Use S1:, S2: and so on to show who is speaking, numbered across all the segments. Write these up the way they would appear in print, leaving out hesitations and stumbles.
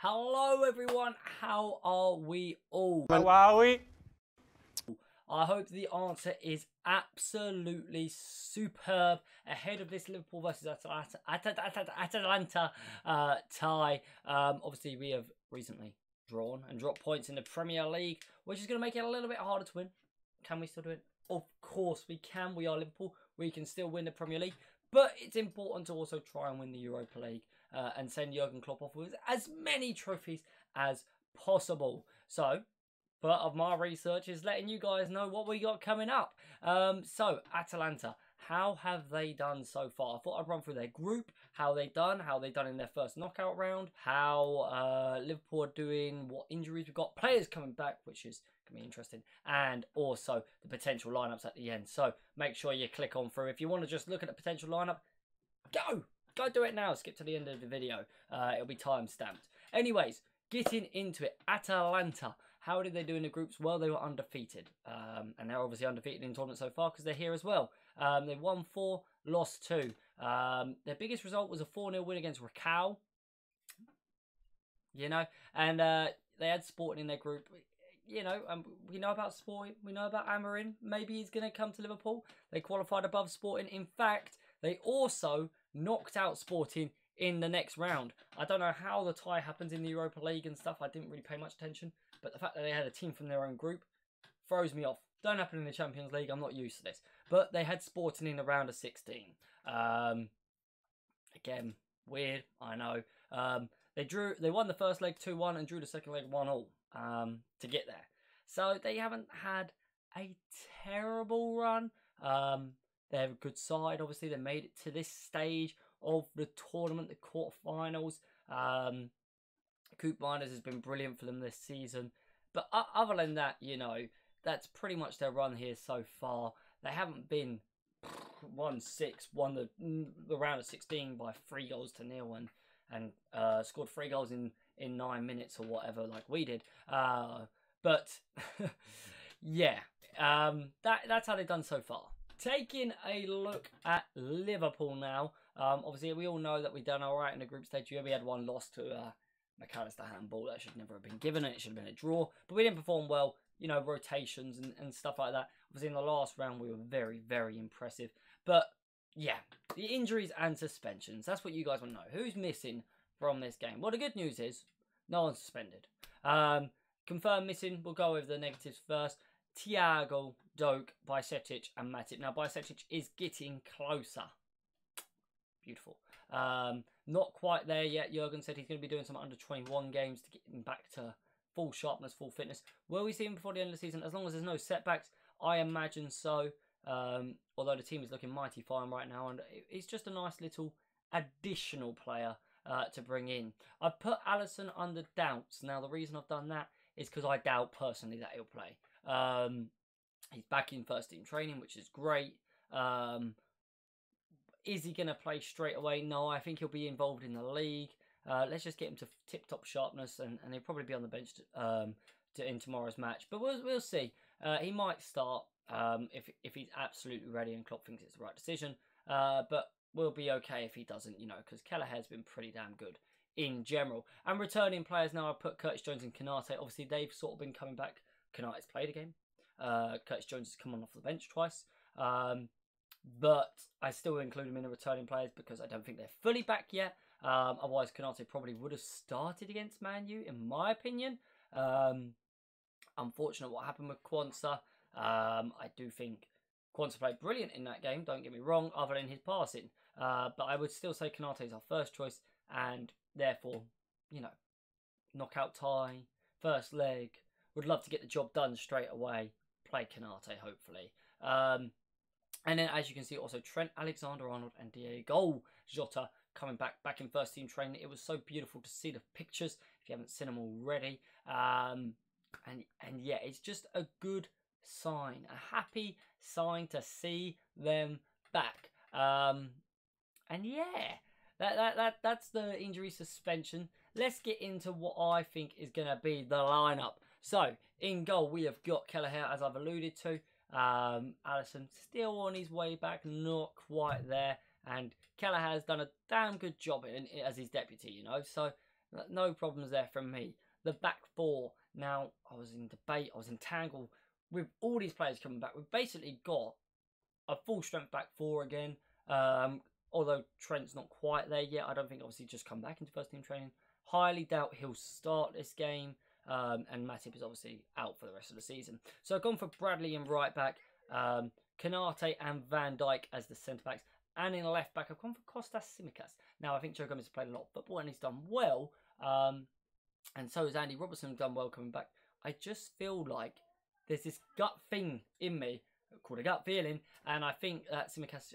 S1: Hello everyone, how are we all?
S2: How are we?
S1: I hope the answer is absolutely superb ahead of this Liverpool versus Atalanta tie. Obviously, we have recently drawn and dropped points in the Premier League, which is going to make it a little bit harder to win. Can we still do it? Of course we can. We are Liverpool. We can still win the Premier League. But it's important to also try and win the Europa League and send Jurgen Klopp off with as many trophies as possible. So, part of my research is letting you guys know what we got coming up. So, Atalanta, how have they done so far? I thought I'd run through their group, how they done in their first knockout round, how Liverpool are doing, what injuries we've got, players coming back, which is going to be interesting, and also the potential lineups at the end. So make sure you click on through. If you want to just look at the potential lineup, go do it now. Skip to the end of the video. It'll be time stamped. Anyways, getting into it, Atalanta. How did they do in the groups? Well, they were undefeated. And they're obviously undefeated in tournament so far because they're here as well. They won 4, lost 2. Their biggest result was a 4-0 win against Racal. You know, and they had Sporting in their group. You know, we know about Sporting. We know about Amarin. Maybe he's going to come to Liverpool. They qualified above Sporting. In fact, they also knocked out Sporting in the next round. I don't know how the tie happens in the Europa League and stuff. I didn't really pay much attention. But the fact that they had a team from their own group throws me off. Don't happen in the Champions League. I'm not used to this. But they had Sporting in the round of 16. Again, weird. I know. They won the first leg 2-1 and drew the second leg 1-1 to get there. So they haven't had a terrible run. They have a good side. Obviously, they made it to this stage of the tournament, the quarterfinals. Coop Miners has been brilliant for them this season. But other than that, you know, that's pretty much their run here so far. They haven't been 1-6, won the round of 16 by 3-0 and scored 3 goals in 9 minutes or whatever like we did. But yeah, that's how they've done so far. Taking a look at Liverpool now. Obviously, we all know that we've done all right in the group stage. We had one loss to McAllister handball. That should never have been given. It should have been a draw. But we didn't perform well. You know, rotations and stuff like that. Obviously, in the last round, we were very, very impressive. But yeah, the injuries and suspensions. That's what you guys want to know. Who's missing from this game? Well, the good news is no one's suspended. Confirmed missing. We'll go over the negatives first. Thiago, Doak, Bajcetic and Matip. Now, Bajcetic is getting closer. Beautiful. Not quite there yet. Jurgen said he's going to be doing some under 21 games to get him back to full sharpness, full fitness. Will we see him before the end of the season? As long as there's no setbacks, I imagine so. Although the team is looking mighty fine right now, and it's just a nice little additional player to bring in. I've put Alisson under doubts. Now, the reason I've done that is because I doubt personally that he'll play. He's back in first team training, which is great. Is he going to play straight away? No, I think he'll be involved in the league. Let's just get him to tip-top sharpness, and he'll probably be on the bench in tomorrow's match. But we'll see. He might start if he's absolutely ready and Klopp thinks it's the right decision. But we'll be okay if he doesn't, you know, because Kelleher's been pretty damn good in general. And returning players now, I've put Curtis Jones and Konate. Obviously, they've sort of been coming back. Konate's played a game. Curtis Jones has come on off the bench twice. But I still include him in the returning players because I don't think they're fully back yet. Otherwise, Konate probably would have started against Man U, in my opinion. Unfortunate what happened with Quansah. I do think Quansah played brilliant in that game, don't get me wrong, other than his passing. But I would still say Konate is our first choice, and therefore, you know, knockout tie, first leg. Would love to get the job done straight away. Play Konate, hopefully. And then, as you can see, also Trent Alexander-Arnold and Diego Jota coming back in first team training. It was so beautiful to see the pictures, if you haven't seen them already. And yeah, it's just a good sign, a happy sign to see them back. And yeah, that's the injury suspension. Let's get into what I think is going to be the lineup. So, in goal, we have got Kelleher, as I've alluded to. Alisson still on his way back, not quite there. And Kelleher has done a damn good job as his deputy, you know. So, No problems there from me. The back four. Now, I was in debate. I was entangled with all these players coming back. We've basically got a full strength back four again. Although Trent's not quite there yet. I don't think obviously just come back into first team training. Highly doubt he'll start this game. And Matip is obviously out for the rest of the season. So I've gone for Bradley in right back. Kanate and Van Dijk as the centre backs. And in left back, I've gone for Kostas Tsimikas. Now, I think Joe Gomez has played a lot of football and he's done well. And so has Andy Robertson done well coming back. I just feel like there's this gut thing in me, called a gut feeling, and I think that Tsimikas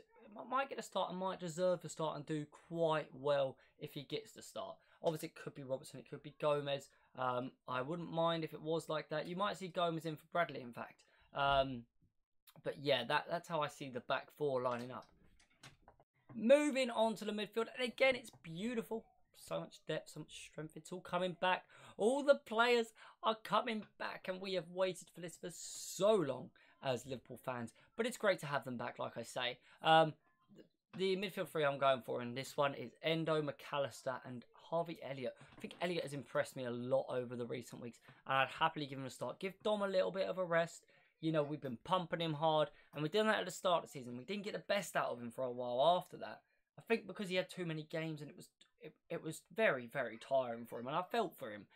S1: might get a start and might deserve to start and do quite well if he gets the start. Obviously, it could be Robertson, it could be Gomez. I wouldn't mind if it was like that. You might see Gomez in for Bradley, in fact. But yeah, that's how I see the back four lining up. Moving on to the midfield, and again, it's beautiful. So much depth, so much strength. It's all coming back. All the players are coming back, and we have waited for this for so long as Liverpool fans. But it's great to have them back, like I say. The midfield three I'm going for in this one is Endo, McAllister, and Harvey Elliott. I think Elliott has impressed me a lot over the recent weeks, and I'd happily give him a start. Give Dom a little bit of a rest. You know, we've been pumping him hard, and we did that at the start of the season. We didn't get the best out of him for a while after that. I think because he had too many games, and it was very, very tiring for him, and I felt for him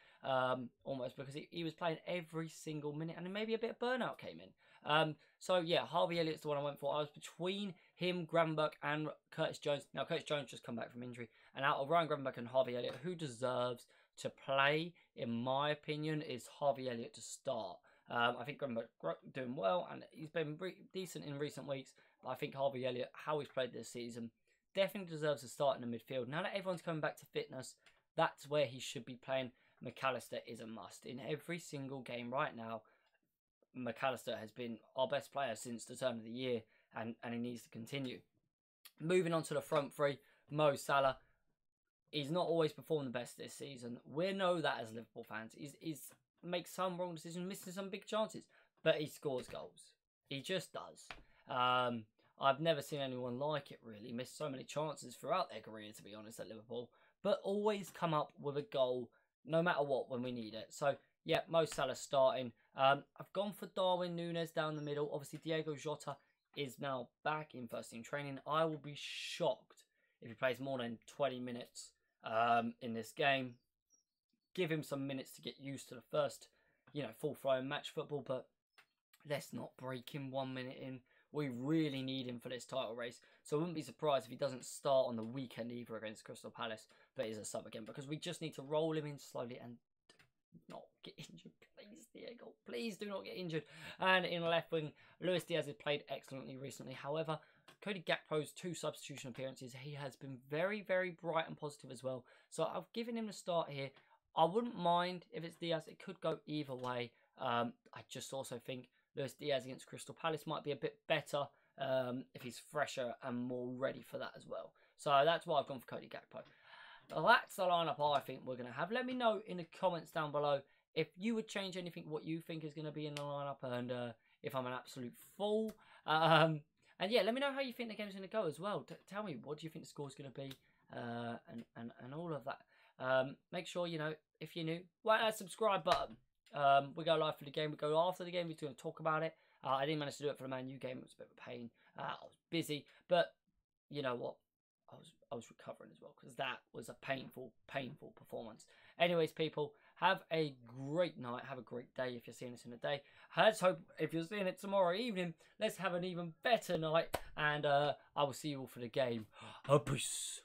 S1: almost because he was playing every single minute, and then maybe a bit of burnout came in. So yeah, Harvey Elliott's the one I went for. I was between him, Gravenberch, and Curtis Jones. Now Curtis Jones just come back from injury, and out of Ryan Gravenberch and Harvey Elliott, who deserves to play, in my opinion, is Harvey Elliott to start. I think Gravenberch doing well, and he's been decent in recent weeks. But I think Harvey Elliott, how he's played this season, definitely deserves to start in the midfield. Now that everyone's coming back to fitness, that's where he should be playing. McAllister is a must. In every single game right now, McAllister has been our best player since the turn of the year, and he needs to continue. Moving on to the front three, Mo Salah. He's not always performed the best this season. We know that as Liverpool fans. He's makes some wrong decisions, missing some big chances, but he scores goals. He just does. I've never seen anyone like it, really. Missed so many chances throughout their career, to be honest, at Liverpool. But always come up with a goal, no matter what, when we need it. So, yeah, Mo Salah starting. I've gone for Darwin Núñez down the middle. Obviously, Diego Jota is now back in first team training. I will be shocked if he plays more than 20 minutes in this game. Give him some minutes to get used to the first, full-thrown match football. But let's not break him 1 minute in. We really need him for this title race. So I wouldn't be surprised if he doesn't start on the weekend either against Crystal Palace, but is a sub again, because we just need to roll him in slowly and not get injured. Please, Diego, please do not get injured. And in left wing, Luis Diaz has played excellently recently. However, Cody Gakpo's 2 substitution appearances, he has been very, very bright and positive as well. So I've given him the start here. I wouldn't mind if it's Diaz. It could go either way. I just also think Luis Diaz against Crystal Palace might be a bit better if he's fresher and more ready for that as well. So that's why I've gone for Cody Gakpo. That's the lineup I think we're going to have. Let me know in the comments down below if you would change anything, what you think is going to be in the lineup, and if I'm an absolute fool. And yeah, let me know how you think the game's going to go as well. Tell me, what do you think the score's going to be, and all of that. Make sure, if you're new, whack that subscribe button. We go live for the game. We go after the game. We're going to talk about it. I didn't manage to do it for the Man U game. It was a bit of a pain. I was busy, but you know what? I was recovering as well, because that was a painful performance. Anyways, people, have a great night. Have a great day if you're seeing this in a day. Let's hope if you're seeing it tomorrow evening, let's have an even better night. And I will see you all for the game. Peace.